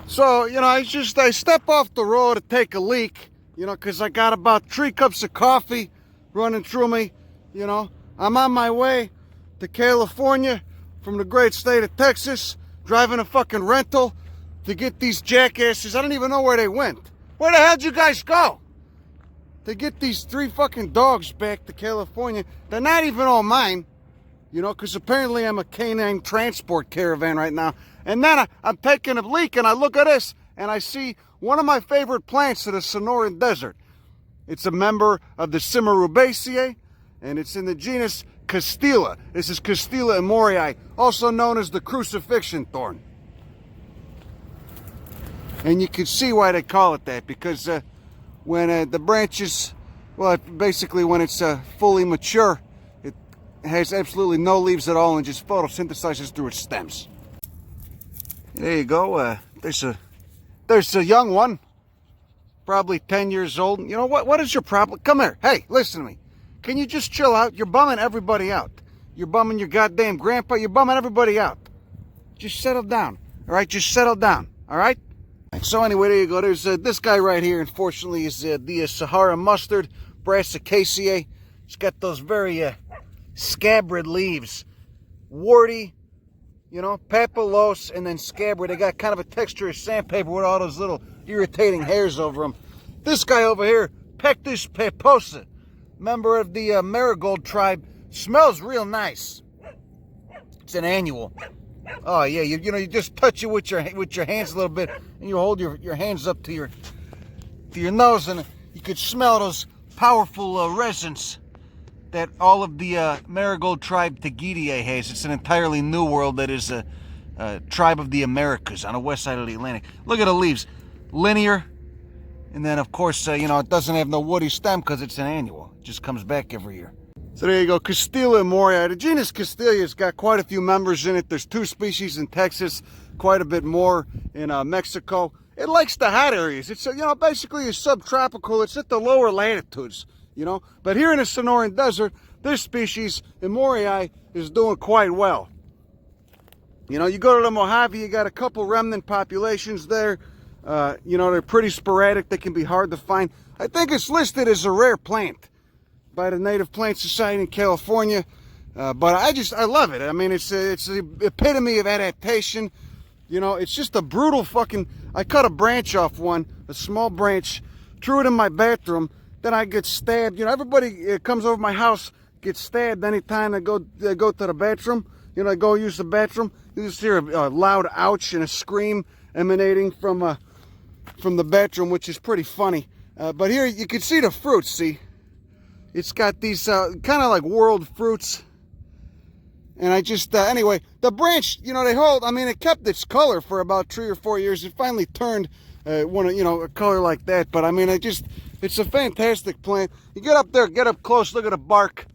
So, I step off the road to take a leak, because I got about 3 cups of coffee running through me, I'm on my way to California from the great state of Texas, driving a fucking rental to get these jackasses. I don't even know where they went. Where the hell'd you guys go? To get these 3 fucking dogs back to California. They're not even all mine, because apparently I'm a canine transport caravan right now. And then I'm taking a leak and I look at this and I see one of my favorite plants of the Sonoran Desert. It's a member of the Crucifixion and it's in the genus Castela. This is Castela emoryi, also known as the Crucifixion Thorn. And you can see why they call it that, because when the branches, well, basically when it's fully mature, it has absolutely no leaves at all and just photosynthesizes through its stems. There you go. There's a young one, probably 10 years old. You know what? What is your problem? Come here. Hey, listen to me. Can you just chill out? You're bumming everybody out. You're bumming your goddamn grandpa. You're bumming everybody out. Just settle down. All right? Just settle down. All right? So anyway, there you go. There's this guy right here. Unfortunately, is the Sahara mustard, Brassica. It's got those very scabrous leaves, warty. Papillose and then scabbard. They got kind of a texture of sandpaper with all those little irritating hairs over them. This guy over here, Pectus peposa, member of the marigold tribe, smells real nice. It's an annual. Oh yeah, you just touch it with your hands a little bit, and you hold your hands up to your nose, and you could smell those powerful resins that all of the marigold tribe Tegidiae has. It's an entirely new world that is a tribe of the Americas on the west side of the Atlantic. Look at the leaves, linear, and then of course it doesn't have no woody stem because it's an annual. It just comes back every year. So there you go, Castela emoryi. The genus Castela has got quite a few members in it. There's 2 species in Texas, quite a bit more in Mexico. It likes the hot areas. It's basically a subtropical. It's at the lower latitudes. But here in the Sonoran Desert, this species, emoryi, is doing quite well. You go to the Mojave, you got a couple remnant populations there. They're pretty sporadic. They can be hard to find. I think it's listed as a rare plant by the Native Plant Society in California. But I love it. I mean, it's the epitome of adaptation. It's just a brutal fucking... I cut a branch off one, a small branch, threw it in my bathroom. Then I get stabbed. Everybody comes over my house, gets stabbed anytime they go to the bathroom. I go use the bathroom. You just hear a loud ouch and a scream emanating from the bathroom, which is pretty funny. But here you can see the fruits. See, it's got these kind of like world fruits. And I just anyway, the branch, they hold. I mean, it kept its color for about 3 or 4 years. It finally turned a color like that. But I mean, it's a fantastic plant. You get up there, get up close, look at the bark.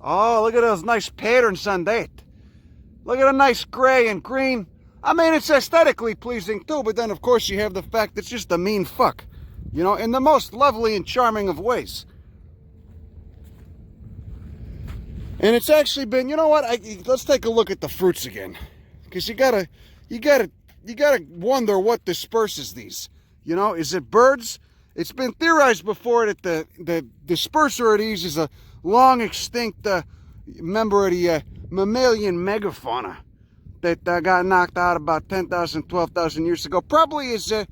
Oh, look at those nice patterns on that. Look at the nice gray and green. I mean, it's aesthetically pleasing too, but then of course you have the fact it's just a mean fuck. In the most lovely and charming of ways. And it's actually been, let's take a look at the fruits again. Because you gotta wonder what disperses these. Is it birds? It's been theorized before that the disperser of these is a long extinct member of the mammalian megafauna that got knocked out about 10,000, 12,000 years ago. Probably is a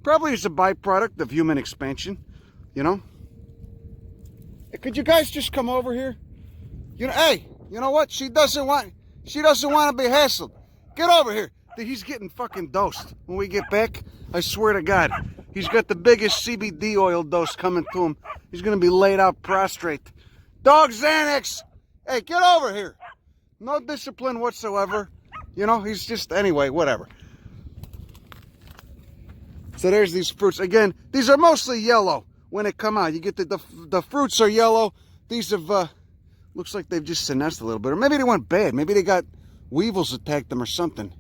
byproduct of human expansion. Could you guys just come over here? Hey, you know what? She doesn't want to be hassled. Get over here. He's getting fucking dosed when we get back. I swear to God. He's got the biggest CBD oil dose coming to him. He's going to be laid out prostrate. Dog Xanax! Hey, get over here. No discipline whatsoever. He's just... Anyway, whatever. So there's these fruits. Again, these are mostly yellow when they come out. You get the fruits are yellow. These have... looks like they've just senesced a little bit. Or maybe they went bad. Maybe they got... weevils attacked them or something.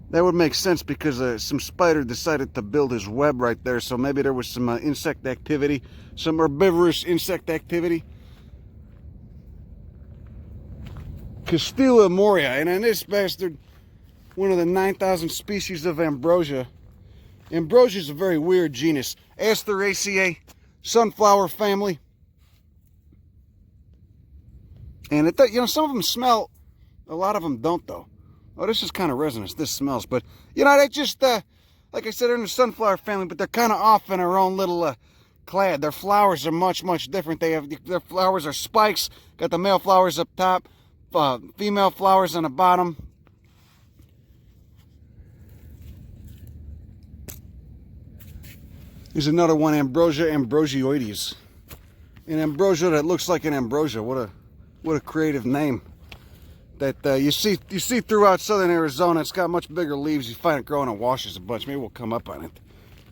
That would make sense because some spider decided to build his web right there. So maybe there was some insect activity, some herbivorous insect activity. Castela emoryi, and then this bastard, one of the 9,000 species of ambrosia. Ambrosia is a very weird genus. Asteraceae, sunflower family. And it, you know, some of them smell, a lot of them don't though. Oh, this is kind of resinous. This smells, but you know, they just, like I said, they're in the sunflower family, but they're kind of off in their own little clad. Their flowers are much, much different. Their flowers are spikes. Got the male flowers up top, female flowers on the bottom. Here's another one, Ambrosia ambrosiioides. An ambrosia that looks like an ambrosia. What a creative name. That you see throughout southern Arizona. It's got much bigger leaves. You find it growing in washes a bunch. Maybe we'll come up on it.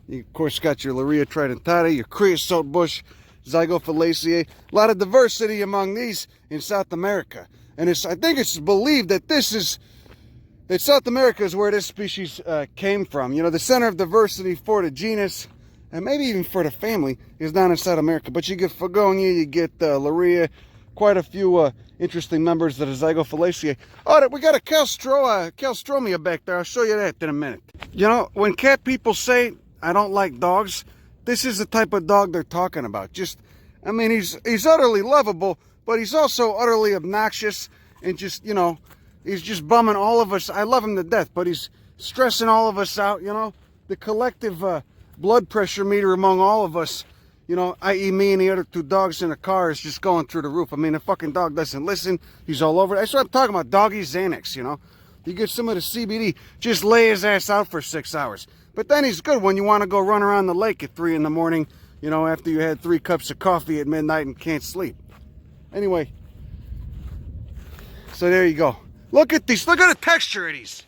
You, of course, got your Lurea tridentata, your Creosote Bush, Zygophyllaceae. A lot of diversity among these in South America. And I think it's believed that that South America is where this species came from. You know, the center of diversity for the genus, and maybe even for the family, is down in South America. But you get Fagonia, you get Lurea, quite a few interesting members of the Zygophyllaceae. Oh, we got a Calstromia back there. I'll show you that in a minute. You know, when cat people say, I don't like dogs, this is the type of dog they're talking about. Just, I mean, he's utterly lovable, but he's also utterly obnoxious and just, you know, he's just bumming all of us. I love him to death, but he's stressing all of us out, you know. The collective blood pressure meter among all of us, you know, i.e. me and the other two dogs in the car, is just going through the roof. I mean, the fucking dog doesn't listen. He's all over. That's what I'm talking about, doggy Xanax, you know. You get some of the CBD, just lay his ass out for 6 hours. But then he's good when you want to go run around the lake at 3 in the morning, you know, after you had 3 cups of coffee at midnight and can't sleep. Anyway, so there you go. Look at these. Look at the texture of these.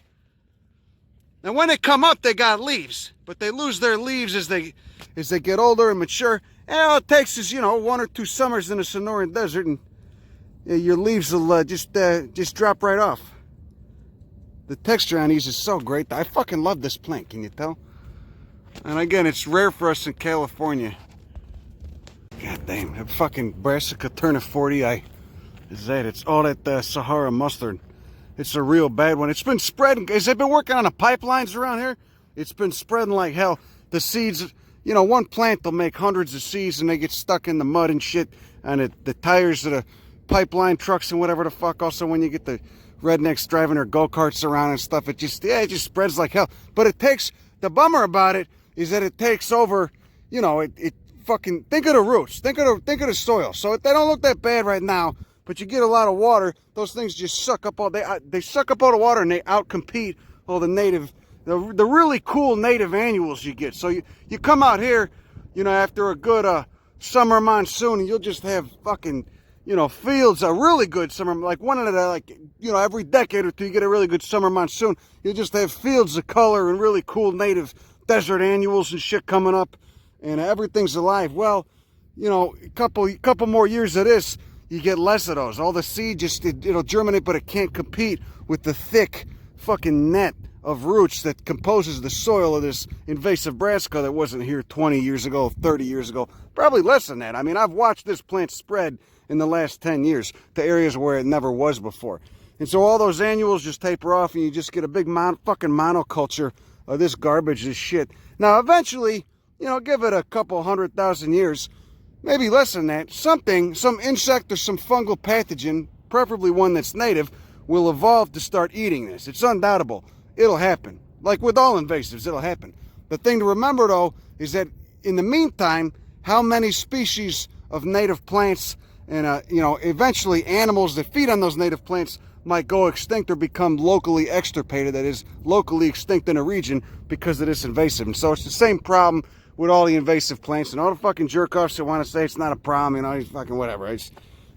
Now, when they come up, they got leaves, but they lose their leaves as they get older and mature. And all it takes is, you know, 1 or 2 summers in the Sonoran Desert, and your leaves will just drop right off. The texture on these is so great. I fucking love this plant. Can you tell? And again, it's rare for us in California. God damn, that fucking Brassica Turnifordii is that? It's all that Sahara mustard. It's a real bad one. It's been spreading. As they've been working on the pipelines around here, it's been spreading like hell. The seeds, you know, one plant will make hundreds of seeds and they get stuck in the mud and shit on the tires of the pipeline trucks and whatever the fuck. Also, when you get the rednecks driving their go-karts around and stuff, it just spreads like hell. But it takes, the bummer about it is that it takes over, you know, it fucking, think of the roots, think of the soil. So they don't look that bad right now, but you get a lot of water, those things just suck up all, they suck up all the water and they outcompete all the native, the really cool native annuals you get. So you come out here, you know, after a good summer monsoon, and you'll just have fucking, you know, fields, a really good summer, like one of the, like, you know, every decade or two you get a really good summer monsoon, you'll just have fields of color and really cool native desert annuals and shit coming up, and everything's alive. Well, you know, a couple more years of this, you get less of those. All the seed just, it'll germinate, but it can't compete with the thick fucking net of roots that composes the soil of this invasive brassica that wasn't here 20 years ago, 30 years ago, probably less than that. I mean, I've watched this plant spread in the last 10 years to areas where it never was before. And so all those annuals just taper off and you just get a big fucking monoculture of this garbage, this shit. Now, eventually, you know, give it a couple 100,000 years, maybe less than that, some insect or some fungal pathogen, preferably one that's native, will evolve to start eating this. It's undoubtable. It'll happen. Like with all invasives, it'll happen. The thing to remember, though, is that in the meantime, how many species of native plants and, you know, eventually animals that feed on those native plants might go extinct or become locally extirpated, that is, locally extinct in a region because of this invasive. And so it's the same problem with all the invasive plants and all the fucking jerk-offs that want to say it's not a problem, you know, fucking whatever. You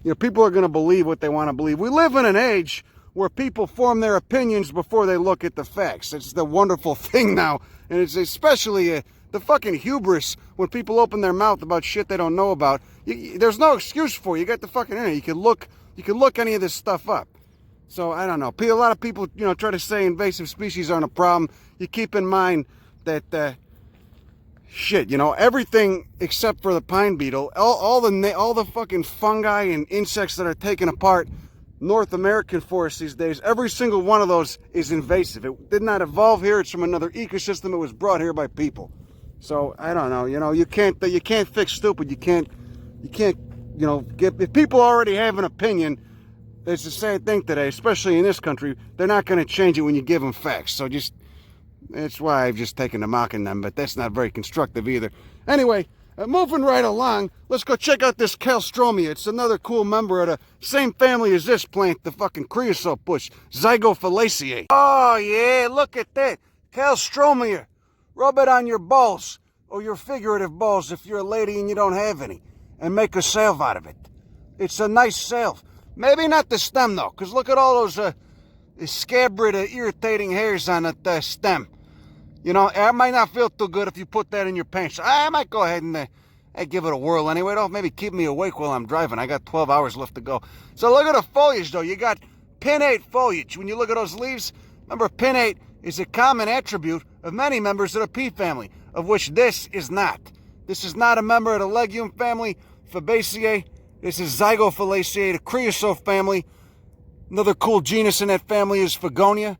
know, people are going to believe what they want to believe. We live in an age where people form their opinions before they look at the facts. It's the wonderful thing now, and it's especially the fucking hubris when people open their mouth about shit they don't know about. There's no excuse for it. You got the fucking internet. You can look any of this stuff up. So I don't know. A lot of people, you know, try to say invasive species aren't a problem. You keep in mind that shit, you know, everything except for the pine beetle, all the fucking fungi and insects that are taken apart North American forests these days, every single one of those is invasive. It did not evolve here. It's from another ecosystem. It was brought here by people. So I don't know. You know, you can't fix stupid. You can't. You know, if people already have an opinion, it's the same thing today, especially in this country. They're not going to change it when you give them facts. So that's why I've just taken to mocking them. But that's not very constructive either. Anyway. Moving right along, let's go check out this Calstromia. It's another cool member of the same family as this plant, the fucking Creosote Bush, Zygophyllaceae. Oh yeah, look at that. Calstromia. Rub it on your balls, or your figurative balls if you're a lady and you don't have any, and make a salve out of it. It's a nice salve. Maybe not the stem though, because look at all those scabbard, irritating hairs on the stem. You know, it might not feel too good if you put that in your pants. I might go ahead and give it a whirl anyway. It'll maybe keep me awake while I'm driving. I got 12 hours left to go. So look at the foliage, though. You got pinnate foliage. When you look at those leaves, remember, pinnate is a common attribute of many members of the pea family, of which this is not. This is not a member of the legume family, Fabaceae. This is Zygophyllaceae, the creosote family. Another cool genus in that family is Fagonia.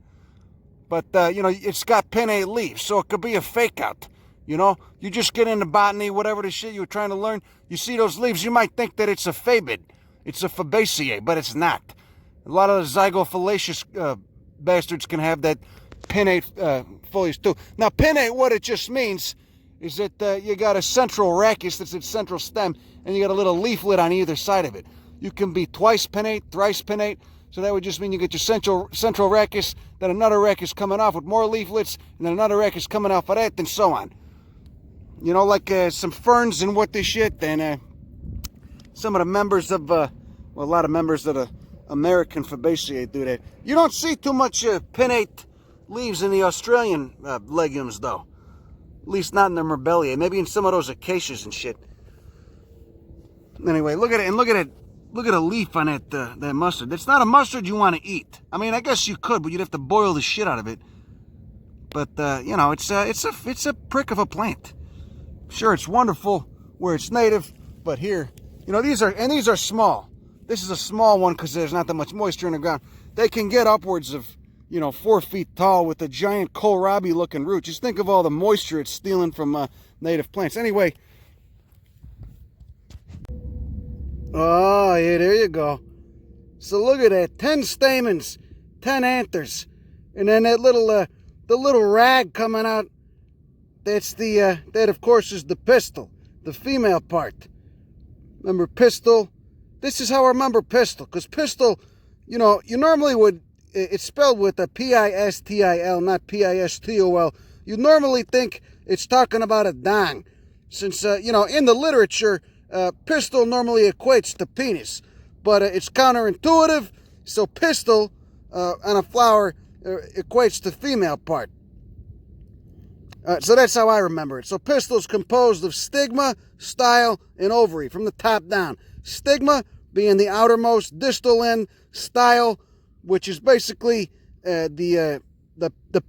But, you know, it's got pinnate leaves, so it could be a fake out. You know, you just get into botany, whatever the shit you were trying to learn. You see those leaves, you might think that it's a fabid. It's a Fabaceae, but it's not. A lot of the Zygophyllaceae bastards can have that pinnate foliage too. Now, pinnate, what it just means is that you got a central rachis, that's its central stem, and you got a little leaflet on either side of it. You can be twice pinnate, thrice pinnate. So that would just mean you get your central rachis, then another rachis coming off with more leaflets, and then another rachis coming off of that, and so on. You know, like some ferns and what this shit, and some of the members of, well, a lot of members of the American Fabaceae do that. You don't see too much pinnate leaves in the Australian legumes, though. At least not in the Merbellae. Maybe in some of those acacias and shit. Anyway, look at it, and look at it. Look at a leaf on that mustard. It's not a mustard you want to eat. I mean, I guess you could, but you'd have to boil the shit out of it. But you know, it's a prick of a plant. Sure, it's wonderful where it's native, but here, you know, these are small. This is a small one because there's not that much moisture in the ground. They can get upwards of, you know, 4 feet tall with a giant kohlrabi-looking root. Just think of all the moisture it's stealing from native plants. Anyway. Oh, yeah, there you go. So look at that. 10 stamens, 10 anthers. And then that little, the little rag coming out, that's that of course is the pistil, the female part. Remember pistil? This is how I remember pistil, because pistil, you know, you normally would, it's spelled with a P-I-S-T-I-L, not P-I-S-T-O-L. You normally think it's talking about a dong, since, you know, in the literature, pistil normally equates to penis, but it's counterintuitive, so pistil on a flower equates to female part. So that's how I remember it. So pistil is composed of stigma, style, and ovary from the top down. Stigma being the outermost distal end, style, which is basically the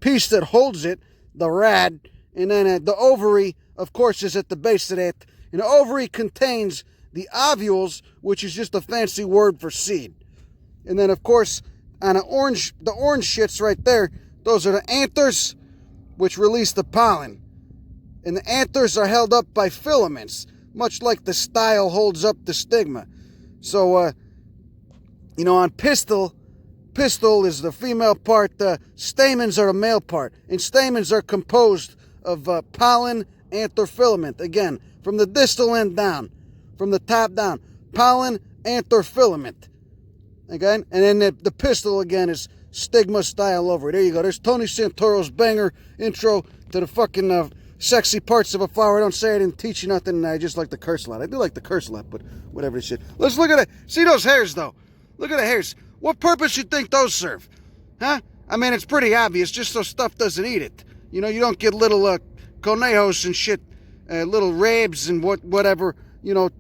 piece that holds it, the rad, and then the ovary, of course, is at the base of that. And the ovary contains the ovules, which is just a fancy word for seed. And then, of course, on the orange shits right there, those are the anthers, which release the pollen. And the anthers are held up by filaments, much like the style holds up the stigma. So, you know, on pistil is the female part, the stamens are the male part. And stamens are composed of pollen, anther, filament. Again, from the distal end down, from the top down, pollen, anther, filament. Again, and then the pistil again is stigma, style, ovary. There you go. There's Tony Santoro's banger intro to the fucking sexy parts of a flower. I don't say I didn't teach you nothing. I just like to curse a lot. I do like to curse a lot, but whatever the shit. Let's look at it. See those hairs, though. Look at the hairs. What purpose you think those serve? Huh? I mean, it's pretty obvious, just so stuff doesn't eat it. You know, you don't get little conejos and shit, little rabs and whatever, you know,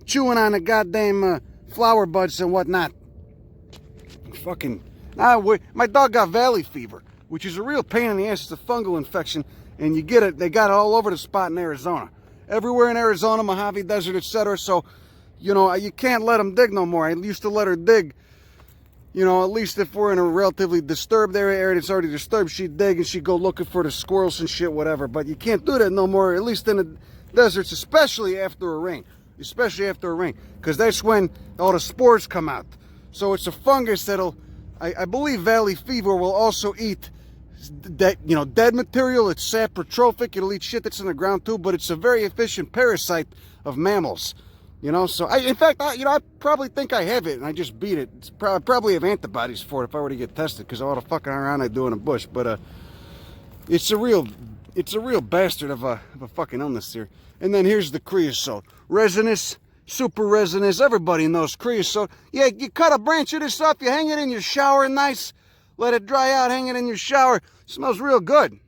chewing on the goddamn flower buds and whatnot. Fucking, my dog got valley fever, which is a real pain in the ass. It's a fungal infection, and you get it, they got it all over the spot in Arizona. Everywhere in Arizona, Mojave Desert, etc. So, you know, you can't let them dig no more. I used to let her dig you know, at least if we're in a relatively disturbed area that's already disturbed, she'd dig and she'd go looking for the squirrels and shit, whatever. But you can't do that no more, at least in the deserts, especially after a rain. Especially after a rain, because that's when all the spores come out. So it's a fungus that'll, I believe valley fever will also eat that, you know, dead material. It's saprotrophic. It'll eat shit that's in the ground too, but it's a very efficient parasite of mammals. You know, so in fact, I probably think I have it, and I just beat it. It's probably have antibodies for it if I were to get tested, because of all the fucking around I do in the bush. But it's a real bastard of a fucking illness here. And then here's the creosote, resinous, super resinous. Everybody knows creosote. Yeah, you cut a branch of this up, you hang it in your shower, nice, let it dry out, hang it in your shower. It smells real good.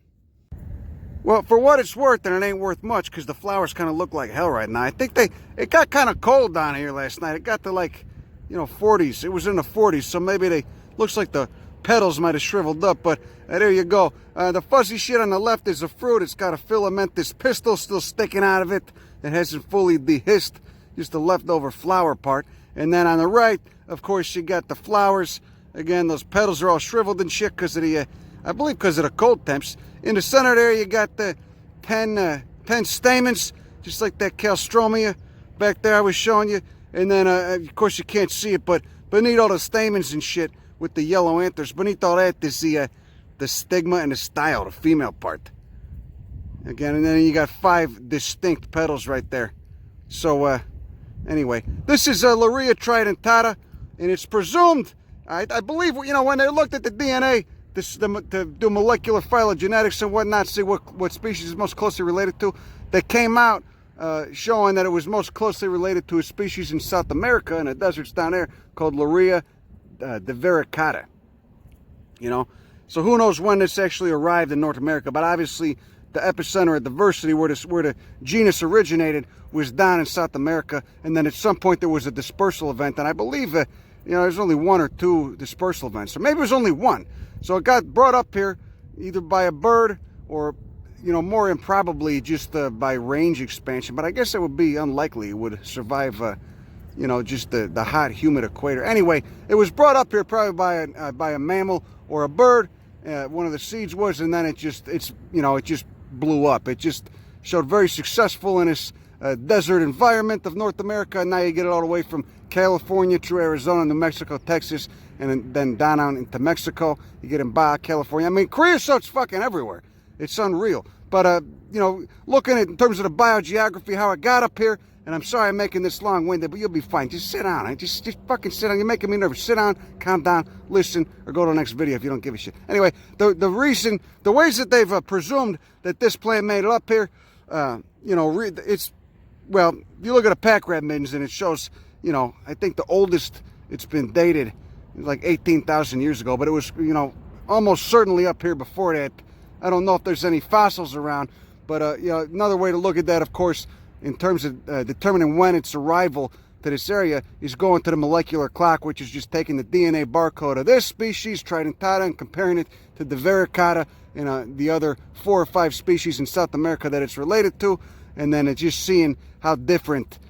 Well, for what it's worth, and it ain't worth much because the flowers kind of look like hell right now. I think it got kind of cold down here last night. It got to like, you know, 40s. It was in the 40s, so maybe looks like the petals might have shriveled up, but there you go. The fuzzy shit on the left is a fruit. It's got a filamentous pistil still sticking out of it. It hasn't fully dehisced, just the leftover flower part. And then on the right, of course, you got the flowers. Again, those petals are all shriveled and shit because of the, I believe because of the cold temps. In the center there, you got the 10 stamens, just like that calstromia back there I was showing you. And then, of course, you can't see it, but beneath all the stamens and shit with the yellow anthers, beneath all that is the stigma and the style, the female part. Again, and then you got 5 distinct petals right there. So, anyway, this is Loria tridentata, and it's presumed, I believe, you know, when they looked at the DNA, to do molecular phylogenetics and whatnot, see what species is most closely related to, they came out showing that it was most closely related to a species in South America in the deserts down there called Loria divaricata. You know, so who knows when this actually arrived in North America, but obviously the epicenter of diversity where the genus originated was down in South America, and then at some point there was a dispersal event, and I believe you know, there's only 1 or 2 dispersal events, or maybe it was only 1. So it got brought up here either by a bird or, you know, more improbably just by range expansion. But I guess it would be unlikely it would survive, you know, just the hot, humid equator. Anyway, it was brought up here probably by a mammal or a bird. One of the seeds was, and then it just blew up. It just showed very successful in this desert environment of North America. And now you get it all the way from California through Arizona, New Mexico, Texas, and then down on into Mexico. You get in Baja California. I mean, creosote's fucking everywhere. It's unreal. But, you know, looking at in terms of the biogeography, how it got up here, and I'm sorry I'm making this long-winded, but you'll be fine. Just sit down. Just fucking sit down. You're making me nervous. Sit down, calm down, listen, or go to the next video if you don't give a shit. Anyway, the ways that they've presumed that this plant made it up here, you know, it's, well, you look at a pack rat mittens and it shows, you know, I think the oldest it's been dated like 18,000 years ago, but it was, you know, almost certainly up here before that. I don't know if there's any fossils around, but you know, another way to look at that, of course, in terms of determining when its arrival to this area is going to the molecular clock, which is just taking the DNA barcode of this species, tridentata, and comparing it to the divaricata and the other 4 or 5 species in South America that it's related to, and then it's just seeing how different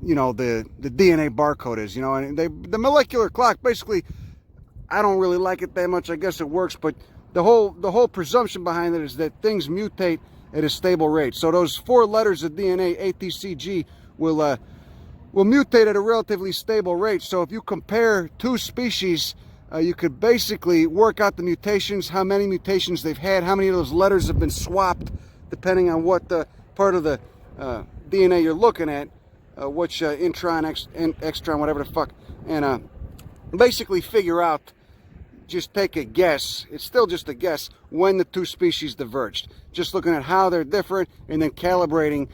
you know, the DNA barcode is, you know. And the molecular clock, basically, I don't really like it that much. I guess it works, but the whole presumption behind it is that things mutate at a stable rate. So those 4 letters of DNA, A, T, C, G, will mutate at a relatively stable rate. So if you compare 2 species, you could basically work out the mutations, how many mutations they've had, how many of those letters have been swapped, depending on what part of the DNA you're looking at, which intron, extron, whatever the fuck, and basically figure out, just take a guess, it's still just a guess, when the 2 species diverged. Just looking at how they're different and then calibrating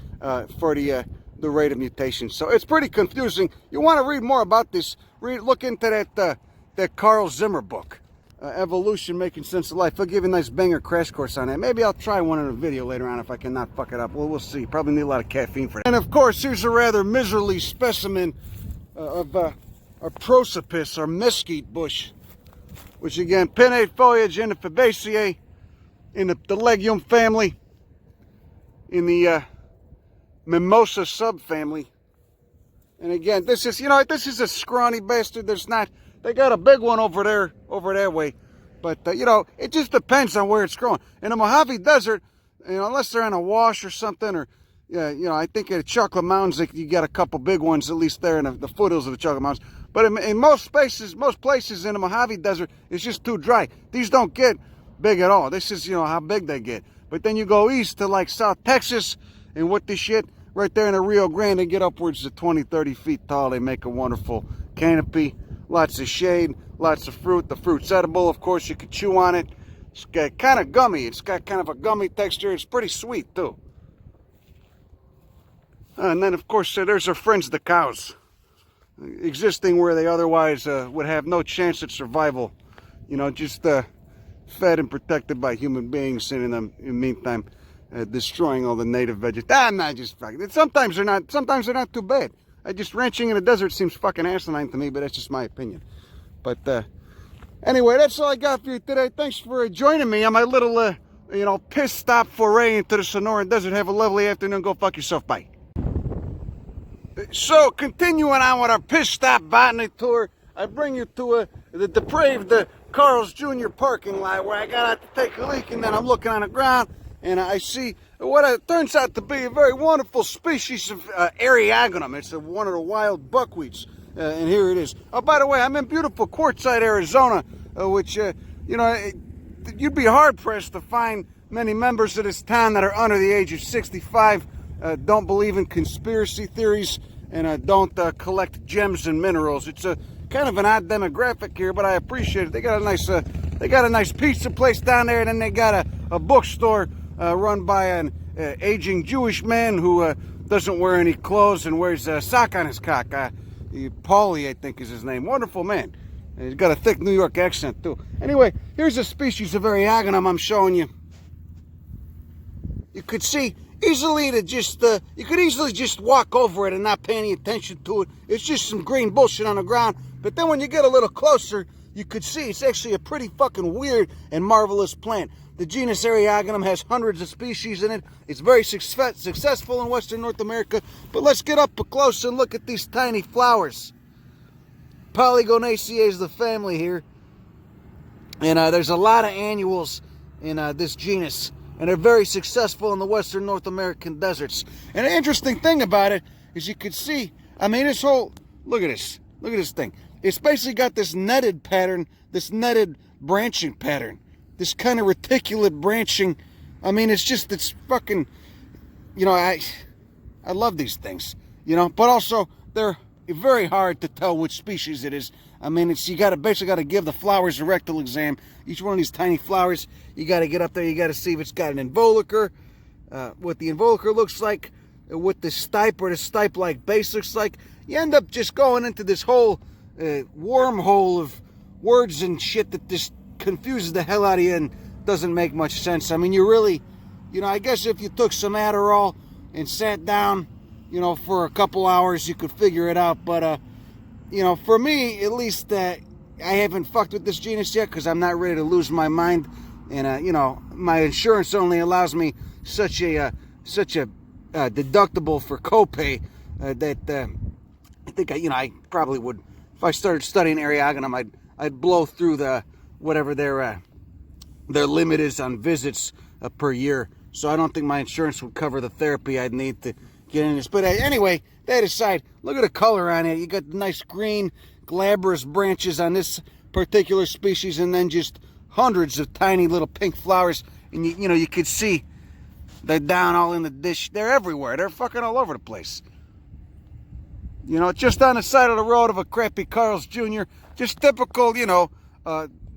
for the rate of mutation. So it's pretty confusing. You want to read more about this, look into that Carl Zimmer book, Evolution Making Sense of Life. He'll give you a nice banger crash course on that. Maybe I'll try one in a video later on if I cannot fuck it up. Well, we'll see. Probably need a lot of caffeine for that. And of course, here's a rather miserly specimen of our prosopis, our mesquite bush, which again, pinnate foliage in the Fabaceae, in the legume family, in the mimosa subfamily. And again, this is, you know, this is a scrawny bastard. There's They got a big one over there, over that way. But, you know, it just depends on where it's growing. In the Mojave Desert, you know, unless they're on a wash or something, or, yeah, you know, I think at Chocolate Mountains, you got a couple big ones, at least there in the foothills of the Chocolate Mountains. But in most places in the Mojave Desert, it's just too dry. These don't get big at all. This is, you know, how big they get. But then you go east to like South Texas, and what this shit, right there in the Rio Grande, they get upwards of 20, 30 feet tall. They make a wonderful canopy. Lots of shade, lots of fruit. The fruit's edible, of course. You could chew on it. It's got kind of gummy. It's got kind of a gummy texture. It's pretty sweet, too. And then, of course, there's our friends, the cows. Existing where they otherwise would have no chance at survival. You know, just fed and protected by human beings, and in the meantime, destroying all the native vegetation. I'm not just fucking. Sometimes they're not too bad. Ranching in the desert seems fucking asinine to me, but that's just my opinion. But anyway, that's all I got for you today. Thanks for joining me on my little, you know, piss stop foray into the Sonoran Desert. Have a lovely afternoon. Go fuck yourself. Bye. So, continuing on with our piss stop botany tour, I bring you to the depraved Carl's Jr. parking lot, where I got out to take a leak, and then I'm looking on the ground, and I see what turns out to be a very wonderful species of eriogonum. It's one of the wild buckwheats, and here it is. Oh, by the way, I'm in beautiful Quartzite, Arizona, which, you know, you'd be hard-pressed to find many members of this town that are under the age of 65, don't believe in conspiracy theories, and don't collect gems and minerals. It's a kind of an odd demographic here, but I appreciate it. They got a nice pizza place down there, and then they got a bookstore run by an aging Jewish man who doesn't wear any clothes and wears a sock on his cock. Paulie, I think, is his name. Wonderful man. He's got a thick New York accent too. Anyway, here's a species of eriogonum I'm showing you. You could see easily you could easily just walk over it and not pay any attention to it. It's just some green bullshit on the ground. But then when you get a little closer, you could see it's actually a pretty fucking weird and marvelous plant. The genus Eriogonum has hundreds of species in it. It's very successful in Western North America. But let's get up close and look at these tiny flowers. Polygonaceae is the family here. And there's a lot of annuals in this genus. And they're very successful in the Western North American deserts. And the interesting thing about it is you could see, I mean, this whole, look at this thing. It's basically got this netted pattern, this netted branching pattern, this kind of reticulate branching. I mean, it's fucking, you know, I love these things, you know, but also they're very hard to tell which species it is. I mean, you basically got to give the flowers a rectal exam. Each one of these tiny flowers, you got to get up there, you got to see if it's got an involucre, what the involucre looks like, what the stipe or the stipe-like base looks like. You end up just going into this whole wormhole of words and shit that just confuses the hell out of you and doesn't make much sense. I mean, you really, you know, I guess if you took some Adderall and sat down, you know, for a couple hours, you could figure it out. But, you know, for me, at least, I haven't fucked with this genus yet because I'm not ready to lose my mind. And, you know, my insurance only allows me such a deductible for copay that I think, you know, I probably would, if I started studying eriogonum, I'd blow through the, whatever their limit is on visits per year. So I don't think my insurance would cover the therapy I'd need to get in this. But anyway, that aside, look at the color on it. You got nice green, glabrous branches on this particular species, and then just hundreds of tiny little pink flowers. And you know, you could see they're down all in the dish. They're everywhere. They're fucking all over the place. You know, just on the side of the road of a crappy Carl's Jr. Just typical, you know,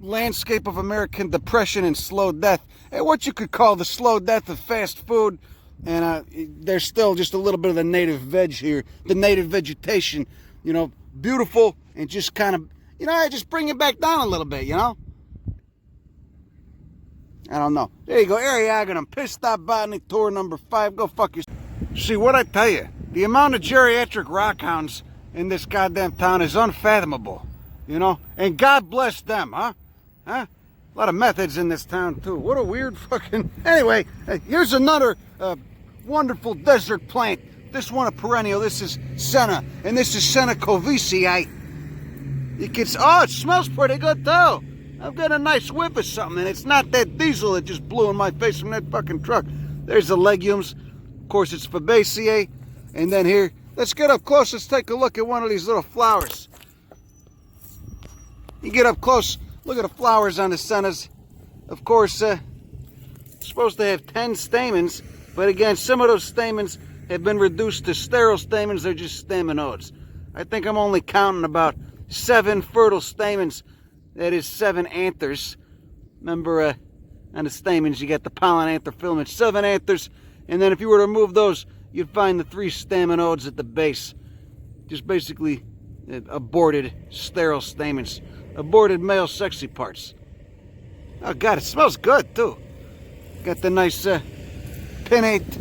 landscape of American depression and slow death. And what you could call the slow death of fast food. And there's still just a little bit of the native veg here. The native vegetation, you know, beautiful and just kind of, you know, I just bring it back down a little bit, you know. I don't know. There you go, eriogonum, Piss Stop Botany Tour number 5. Go fuck yourself. See, what I tell you, the amount of geriatric-rockhounds in this goddamn town is unfathomable, you know? And God bless them, huh? Huh? A lot of methods in this town, too. What a weird fucking... Anyway, here's another wonderful desert plant. This one a perennial. This is Senna, and this is Senna Covicii. You can, oh, it smells pretty good too. I've got a nice whiff of something, and it's not that diesel that just blew in my face from that fucking truck. There's the legumes. Of course, it's Fabaceae. And then here, let's get up close. Let's take a look at one of these little flowers. You get up close, look at the flowers on the Sennas. Of course, it's supposed to have 10 stamens, but again, some of those stamens have been reduced to sterile stamens. They're just staminodes. I think I'm only counting about 7 fertile stamens. That is 7 anthers. Remember, on the stamens, you get the pollen anther filament, 7 anthers. And then if you were to remove those, you'd find the 3 staminodes at the base. Just basically aborted sterile stamens. Aborted male sexy parts. Oh God, it smells good too. Got the nice pinnate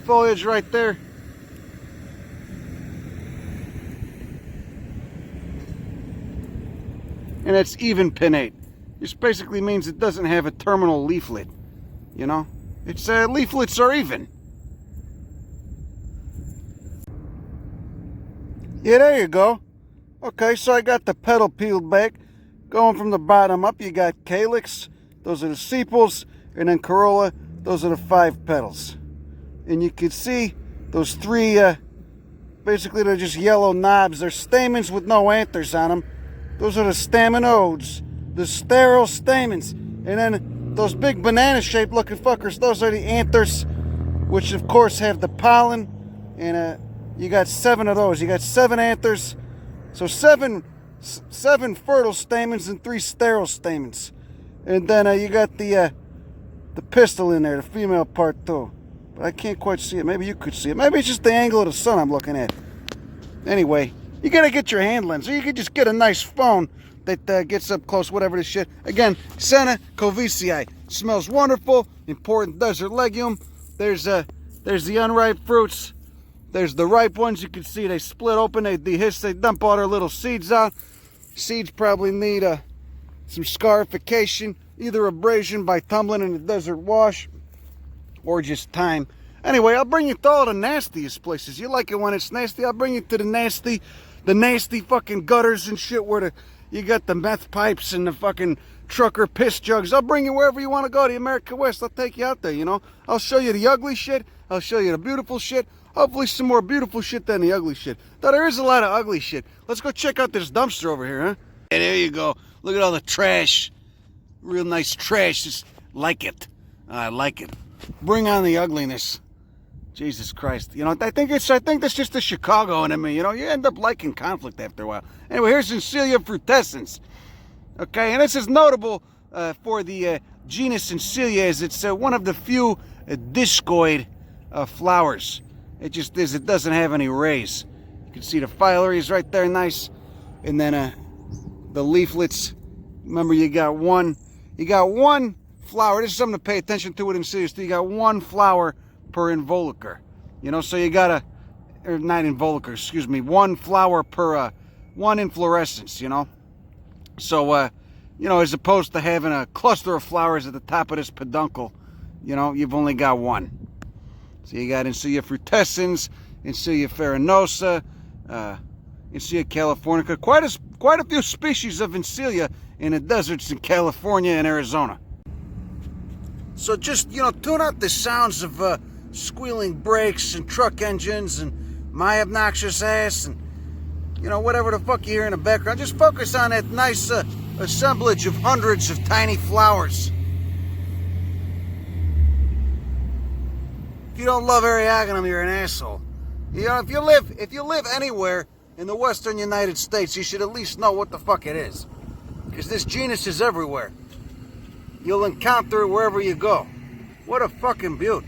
foliage right there. And it's even pinnate. This basically means it doesn't have a terminal leaflet. You know? Its leaflets are even. Yeah, there you go. Okay, so I got the petal peeled back. Going from the bottom up, you got calyx. Those are the sepals. And then corolla. Those are the 5 petals. And you can see those 3, basically they're just yellow knobs. They're stamens with no anthers on them. Those are the staminodes. The sterile stamens. And then those big banana-shaped looking fuckers, those are the anthers, which of course have the pollen. And you got 7 of those. You got 7 anthers. So 7 fertile stamens and 3 sterile stamens. And then you got the pistil in there, the female part too. But I can't quite see it. Maybe you could see it. Maybe it's just the angle of the sun I'm looking at. Anyway, you gotta get your hand lens, or you could just get a nice phone that gets up close, whatever the shit. Again, Senna Coviceae. Smells wonderful. Important desert legume. There's the unripe fruits. There's the ripe ones. You can see they split open. They dehisce. They dump all their little seeds out. Seeds probably need some scarification, either abrasion by tumbling in the desert wash, or just time. Anyway, I'll bring you to all the nastiest places. You like it when it's nasty? I'll bring you to the nasty fucking gutters and shit where you got the meth pipes and the fucking trucker piss jugs. I'll bring you wherever you want to go, the America West. I'll take you out there, you know. I'll show you the ugly shit. I'll show you the beautiful shit. Hopefully some more beautiful shit than the ugly shit. Though there is a lot of ugly shit. Let's go check out this dumpster over here, huh? And there you go. Look at all the trash. Real nice trash. Just like it. I like it. Bring on the ugliness. Jesus Christ. You know, I think that's just the Chicago in me. You know, you end up liking conflict after a while. Anyway, here's Encilia frutescens. Okay, and this is notable for the genus Encilia, as it's one of the few discoid flowers. It just is. It doesn't have any rays. You can see the phyllaries right there, nice. And then the leaflets. Remember, you got one flower. This is something to pay attention to with Encilia. You got 1 flower per involucre. You know, so you got not involucre, excuse me, 1 flower per 1 inflorescence, you know. So, you know, as opposed to having a cluster of flowers at the top of this peduncle, you know, you've only got 1. So you got Encilia frutescens, Encilia farinosa, Encilia californica, quite a few species of Encilia in the deserts in California and Arizona. So just, you know, tune out the sounds of squealing brakes and truck engines and my obnoxious ass and, you know, whatever the fuck you hear in the background. Just focus on that nice assemblage of hundreds of tiny flowers. If you don't love Ariagonum, you're an asshole. You know, if you live anywhere in the western United States, you should at least know what the fuck it is. Because this genus is everywhere. You'll encounter it wherever you go. What a fucking beaut.